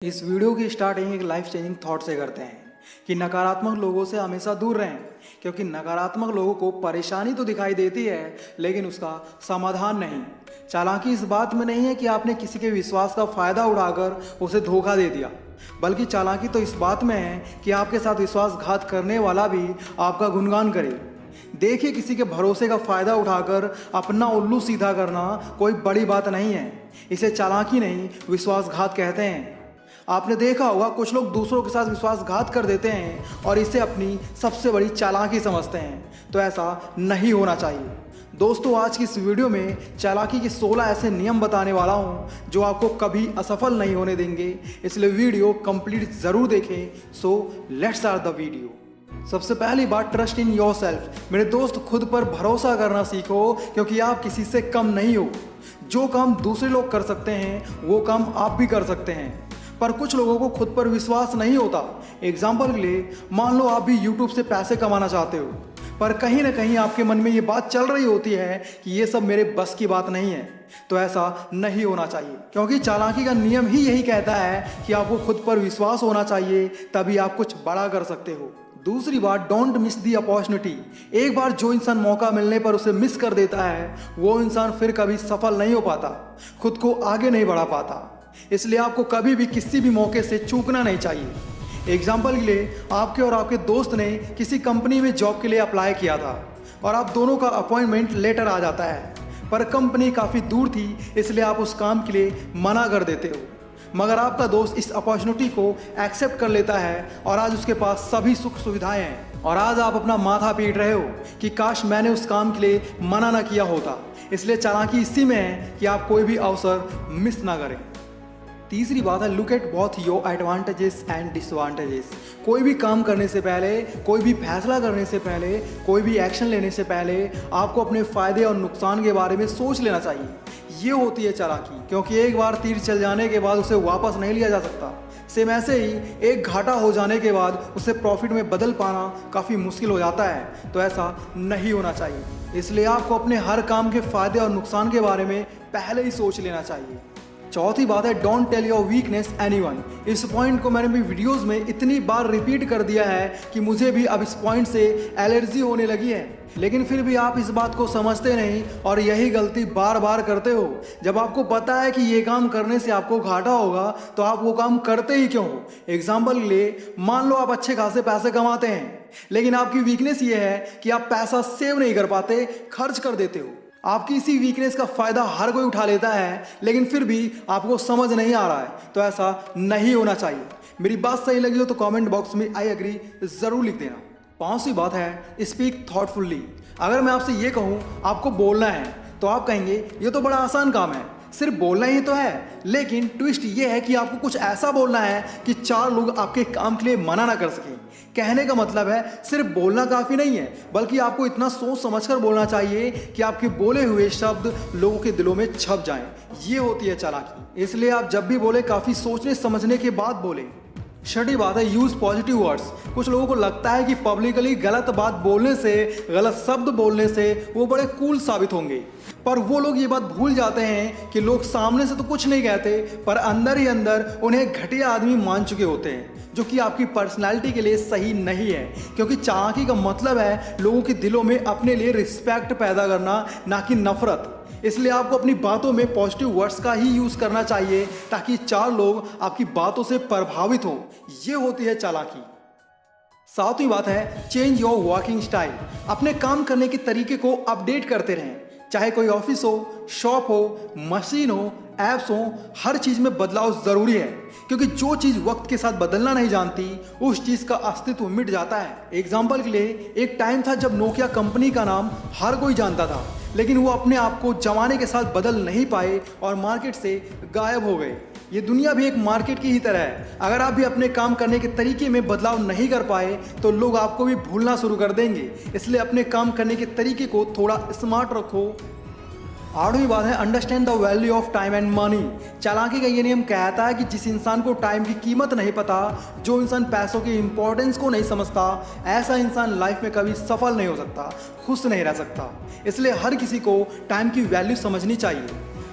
इस वीडियो की स्टार्टिंग एक लाइफ चेंजिंग थॉट से करते हैं कि नकारात्मक लोगों से हमेशा दूर रहें, क्योंकि नकारात्मक लोगों को परेशानी तो दिखाई देती है लेकिन उसका समाधान नहीं। चालाकी इस बात में नहीं है कि आपने किसी के विश्वास का फायदा उठाकर उसे धोखा दे दिया, बल्कि चालाकी तो इस बात में है कि आपके साथ विश्वासघात करने वाला भी आपका गुणगान करे। देखिए, किसी के भरोसे का फायदा उठाकर अपना उल्लू सीधा करना कोई बड़ी बात नहीं है। इसे चालाकी नहीं, विश्वासघात कहते हैं। आपने देखा होगा, कुछ लोग दूसरों के साथ विश्वासघात कर देते हैं और इसे अपनी सबसे बड़ी चालाकी समझते हैं। तो ऐसा नहीं होना चाहिए। दोस्तों, आज की इस वीडियो में चालाकी के 16 ऐसे नियम बताने वाला हूं जो आपको कभी असफल नहीं होने देंगे, इसलिए वीडियो कंप्लीट जरूर देखें। So let's start the video. सबसे पहली बात, ट्रस्ट इन योरसेल्फ। मेरे दोस्त, खुद पर भरोसा करना सीखो, क्योंकि आप किसी से कम नहीं हो। जो काम दूसरे लोग कर सकते हैं वो काम आप भी कर सकते हैं, पर कुछ लोगों को खुद पर विश्वास नहीं होता। एग्जाम्पल के लिए, मान लो आप भी यूट्यूब से पैसे कमाना चाहते हो, पर कहीं ना कहीं आपके मन में ये बात चल रही होती है कि ये सब मेरे बस की बात नहीं है। तो ऐसा नहीं होना चाहिए, क्योंकि चालाकी का नियम ही यही कहता है कि आपको खुद पर विश्वास होना चाहिए, तभी आप कुछ बड़ा कर सकते हो। दूसरी बात, डोंट मिस दी अपॉर्चुनिटी। एक बार जो इंसान मौका मिलने पर उसे मिस कर देता है, वो इंसान फिर कभी सफल नहीं हो पाता, खुद को आगे नहीं बढ़ा पाता। इसलिए आपको कभी भी किसी भी मौके से चूकना नहीं चाहिए। एग्जाम्पल के लिए, आपके और आपके दोस्त ने किसी कंपनी में जॉब के लिए अप्लाई किया था और आप दोनों का अपॉइंटमेंट लेटर आ जाता है, पर कंपनी काफ़ी दूर थी, इसलिए आप उस काम के लिए मना कर देते हो। मगर आपका दोस्त इस अपॉर्चुनिटी को एक्सेप्ट कर लेता है और आज उसके पास सभी सुख सुविधाएं हैं, और आज आप अपना माथा पीट रहे हो कि काश मैंने उस काम के लिए मना ना किया होता। इसलिए चालाकी इसी में है कि आप कोई भी अवसर मिस ना करें। तीसरी बात है, look at both your advantages and disadvantages. कोई भी काम करने से पहले, कोई भी फैसला करने से पहले, कोई भी एक्शन लेने से पहले आपको अपने फायदे और नुकसान के बारे में सोच लेना चाहिए। ये होती है चालाकी, क्योंकि एक बार तीर चल जाने के बाद उसे वापस नहीं लिया जा सकता। सेम ऐसे ही एक घाटा हो जाने के बाद उसे प्रॉफिट में बदल पाना काफ़ी मुश्किल हो जाता है। तो ऐसा नहीं होना चाहिए। इसलिए आपको अपने हर काम के फायदे और नुकसान के बारे में पहले ही सोच लेना चाहिए। चौथी बात है, don't tell your weakness anyone. इस पॉइंट को मैंने भी वीडियोस में इतनी बार रिपीट कर दिया है कि मुझे भी अब इस पॉइंट से एलर्जी होने लगी है, लेकिन फिर भी आप इस बात को समझते नहीं और यही गलती बार बार करते हो। जब आपको पता है कि ये काम करने से आपको घाटा होगा तो आप वो काम करते ही क्यों हो। एग्जाम्पल के लिए, मान लो आप अच्छे खासे पैसे कमाते हैं, लेकिन आपकी वीकनेस ये है कि आप पैसा सेव नहीं कर पाते, खर्च कर देते हो। आपकी इसी वीकनेस का फायदा हर कोई उठा लेता है, लेकिन फिर भी आपको समझ नहीं आ रहा है। तो ऐसा नहीं होना चाहिए। मेरी बात सही लगी हो तो कमेंट बॉक्स में आई एग्री जरूर लिख देना। पांचवी बात है, स्पीक थॉटफुली। अगर मैं आपसे ये कहूँ आपको बोलना है, तो आप कहेंगे ये तो बड़ा आसान काम है, सिर्फ बोलना ही तो है। लेकिन ट्विस्ट ये है कि आपको कुछ ऐसा बोलना है कि 4 लोग आपके काम के लिए मना ना कर सकें। कहने का मतलब है, सिर्फ बोलना काफ़ी नहीं है, बल्कि आपको इतना सोच समझकर बोलना चाहिए कि आपके बोले हुए शब्द लोगों के दिलों में छप जाएं। ये होती है चालाकी। इसलिए आप जब भी बोले काफ़ी सोचने समझने के बाद बोले। छठी बात है, यूज पॉजिटिव वर्ड्स। कुछ लोगों को लगता है कि पब्लिकली गलत बात बोलने से, गलत शब्द बोलने से वो बड़े कूल साबित होंगे, पर वो लोग ये बात भूल जाते हैं कि लोग सामने से तो कुछ नहीं कहते, पर अंदर ही अंदर उन्हें घटिया आदमी मान चुके होते हैं, जो कि आपकी पर्सनैलिटी के लिए सही नहीं है। क्योंकि चालाकी का मतलब है लोगों के दिलों में अपने लिए रिस्पेक्ट पैदा करना, ना कि नफरत। इसलिए आपको अपनी बातों में पॉजिटिव वर्ड्स का ही यूज करना चाहिए, ताकि 4 लोग आपकी बातों से प्रभावित हो। ये होती है चालाकी। सातवीं बात है, चेंज योर वर्किंग स्टाइल। अपने काम करने के तरीके को अपडेट करते रहें। चाहे कोई ऑफिस हो, शॉप हो, मशीन हो, ऐप्स हो, हर चीज़ में बदलाव ज़रूरी है, क्योंकि जो चीज़ वक्त के साथ बदलना नहीं जानती उस चीज़ का अस्तित्व मिट जाता है। एग्जाम्पल के लिए, एक टाइम था जब नोकिया कंपनी का नाम हर कोई जानता था, लेकिन वो अपने आप को जमाने के साथ बदल नहीं पाए और मार्केट से गायब हो गए। ये दुनिया भी एक मार्केट की ही तरह है। अगर आप भी अपने काम करने के तरीके में बदलाव नहीं कर पाए तो लोग आपको भी भूलना शुरू कर देंगे। इसलिए अपने काम करने के तरीके को थोड़ा स्मार्ट रखो। 8वीं बात है, understand the value of time and money. चालाकी का ये नियम कहता है कि जिस इंसान को टाइम की कीमत नहीं पता, जो इंसान पैसों की इंपॉर्टेंस को नहीं समझता, ऐसा इंसान लाइफ में कभी सफल नहीं हो सकता, खुश नहीं रह सकता। इसलिए हर किसी को टाइम की वैल्यू समझनी चाहिए।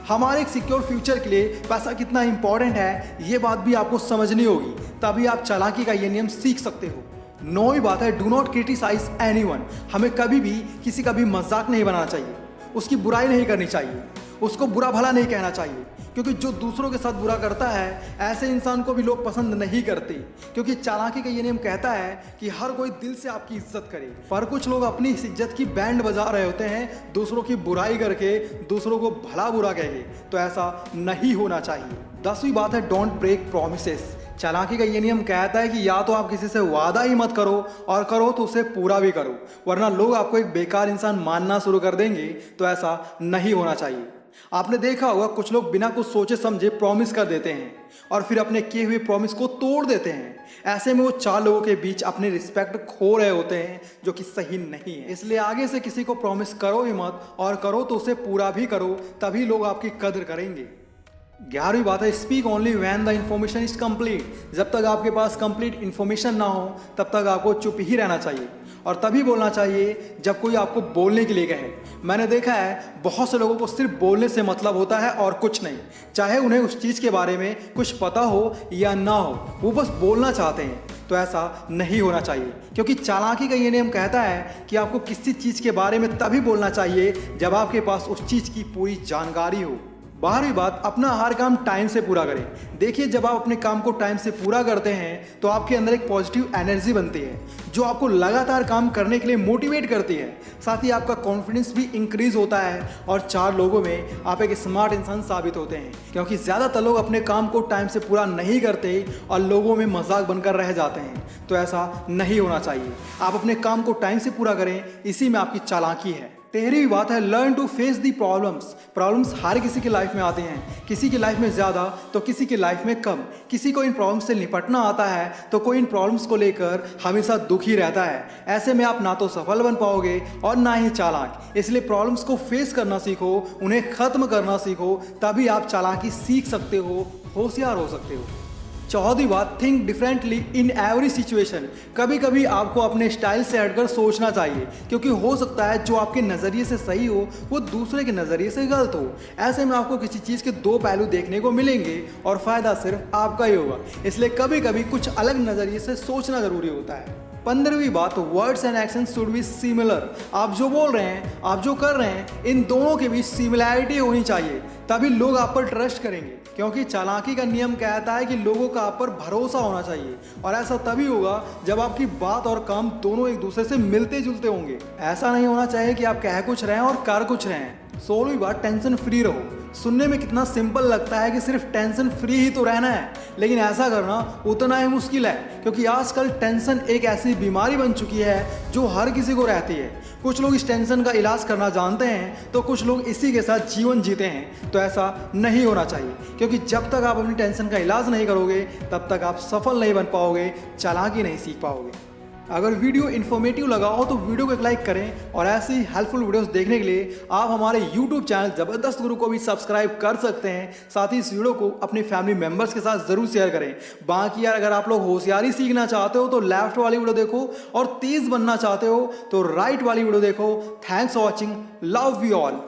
हमारे एक सिक्योर फ्यूचर के लिए पैसा कितना इंपॉर्टेंट है ये बात भी आपको समझनी होगी, तभी आप चालाकी का ये नियम सीख सकते हो। 9वीं बात है डू नॉट क्रिटिसाइज एनीवन। हमें कभी भी किसी का भी मजाक नहीं बनाना चाहिए, उसकी बुराई नहीं करनी चाहिए, उसको बुरा भला नहीं कहना चाहिए, क्योंकि जो दूसरों के साथ बुरा करता है ऐसे इंसान को भी लोग पसंद नहीं करते। क्योंकि चालाकी का ये नियम कहता है कि हर कोई दिल से आपकी इज्जत करे, पर कुछ लोग अपनी इस इज्जत की बैंड बजा रहे होते हैं दूसरों की बुराई करके, दूसरों को भला बुरा कह के। तो ऐसा नहीं होना चाहिए। 10वीं बात है डोंट ब्रेक प्रॉमिसेस। चालाकी का ये नियम कहता है कि या तो आप किसी से वादा ही मत करो, और करो तो उसे पूरा भी करो, वरना लोग आपको एक बेकार इंसान मानना शुरू कर देंगे। तो ऐसा नहीं होना चाहिए। आपने देखा होगा कुछ लोग बिना कुछ सोचे समझे प्रॉमिस कर देते हैं और फिर अपने किए हुए प्रॉमिस को तोड़ देते हैं। ऐसे में वो 4 लोगों के बीच अपनी रिस्पेक्ट खो रहे होते हैं, जो कि सही नहीं है। इसलिए आगे से किसी को प्रॉमिस करो ही मत, और करो तो उसे पूरा भी करो, तभी लोग आपकी कदर करेंगे। 11वीं बात है speak only when the information is complete. जब तक आपके पास कंप्लीट इंफॉर्मेशन ना हो तब तक आपको चुप ही रहना चाहिए, और तभी बोलना चाहिए जब कोई आपको बोलने के लिए कहे। मैंने देखा है बहुत से लोगों को सिर्फ बोलने से मतलब होता है और कुछ नहीं, चाहे उन्हें उस चीज़ के बारे में कुछ पता हो या ना हो, वो बस बोलना चाहते हैं। तो ऐसा नहीं होना चाहिए, क्योंकि चालाकी का ये नियम कहता है कि आपको किसी चीज़ के बारे में तभी बोलना चाहिए जब आपके पास उस चीज़ की पूरी जानकारी हो। 12वीं बात अपना हर काम टाइम से पूरा करें। देखिए जब आप अपने काम को टाइम से पूरा करते हैं तो आपके अंदर एक पॉजिटिव एनर्जी बनती है जो आपको लगातार काम करने के लिए मोटिवेट करती है। साथ ही आपका कॉन्फिडेंस भी इंक्रीज होता है और 4 लोगों में आप एक स्मार्ट इंसान साबित होते हैं, क्योंकि ज़्यादातर लोग अपने काम को टाइम से पूरा नहीं करते और लोगों में मजाक बनकर रह जाते हैं। तो ऐसा नहीं होना चाहिए। आप अपने काम को टाइम से पूरा करें, इसी में आपकी चालाकी है। 13वीं बात है learn to face the problems. Problems हर किसी की लाइफ में आते हैं, किसी की लाइफ में ज़्यादा तो किसी की लाइफ में कम। किसी को इन प्रॉब्लम्स से निपटना आता है तो कोई इन प्रॉब्लम्स को लेकर हमेशा दुखी रहता है। ऐसे में आप ना तो सफल बन पाओगे और ना ही चालाक। इसलिए प्रॉब्लम्स को फेस करना सीखो, उन्हें ख़त्म करना सीखो, तभी आप चालाकी सीख सकते हो, होशियार हो सकते हो। 14वीं बात think differently in every situation. कभी कभी आपको अपने स्टाइल से हटकर सोचना चाहिए, क्योंकि हो सकता है जो आपके नज़रिए से सही हो वो दूसरे के नज़रिए से गलत हो। ऐसे में आपको किसी चीज़ के 2 पहलू देखने को मिलेंगे और फ़ायदा सिर्फ आपका ही होगा। इसलिए कभी कभी कुछ अलग नज़रिए से सोचना ज़रूरी होता है। 15वीं बात words and action should be similar. आप जो बोल रहे हैं, आप जो कर रहे हैं, इन दोनों के बीच सिमिलैरिटी होनी चाहिए, तभी लोग आप पर ट्रस्ट करेंगे। क्योंकि चालाकी का नियम कहता है कि लोगों का आप पर भरोसा होना चाहिए, और ऐसा तभी होगा जब आपकी बात और काम दोनों एक दूसरे से मिलते जुलते होंगे। ऐसा नहीं होना चाहिए कि आप कह कुछ रहे हैं और कर कुछ रहे हैं। 16वीं बात टेंशन फ्री रहो। सुनने में कितना सिंपल लगता है कि सिर्फ टेंशन फ्री ही तो रहना है, लेकिन ऐसा करना उतना ही मुश्किल है, क्योंकि आजकल टेंशन एक ऐसी बीमारी बन चुकी है जो हर किसी को रहती है। कुछ लोग इस टेंशन का इलाज करना जानते हैं तो कुछ लोग इसी के साथ जीवन जीते हैं। तो ऐसा नहीं होना चाहिए, क्योंकि जब तक आप अपनी टेंशन का इलाज नहीं करोगे तब तक आप सफल नहीं बन पाओगे, चालाकी नहीं सीख पाओगे। अगर वीडियो इन्फॉर्मेटिव लगा हो तो वीडियो को एक लाइक करें, और ऐसी हेल्पफुल वीडियोस देखने के लिए आप हमारे YouTube चैनल ज़बरदस्त गुरु को भी सब्सक्राइब कर सकते हैं। साथ ही इस वीडियो को अपने फैमिली मेम्बर्स के साथ ज़रूर शेयर करें। बाकी यार अगर आप लोग होशियारी सीखना चाहते हो तो लेफ्ट वाली वीडियो देखो, और तेज़ बनना चाहते हो तो राइट वाली वीडियो देखो। Thanks for watching, love you all.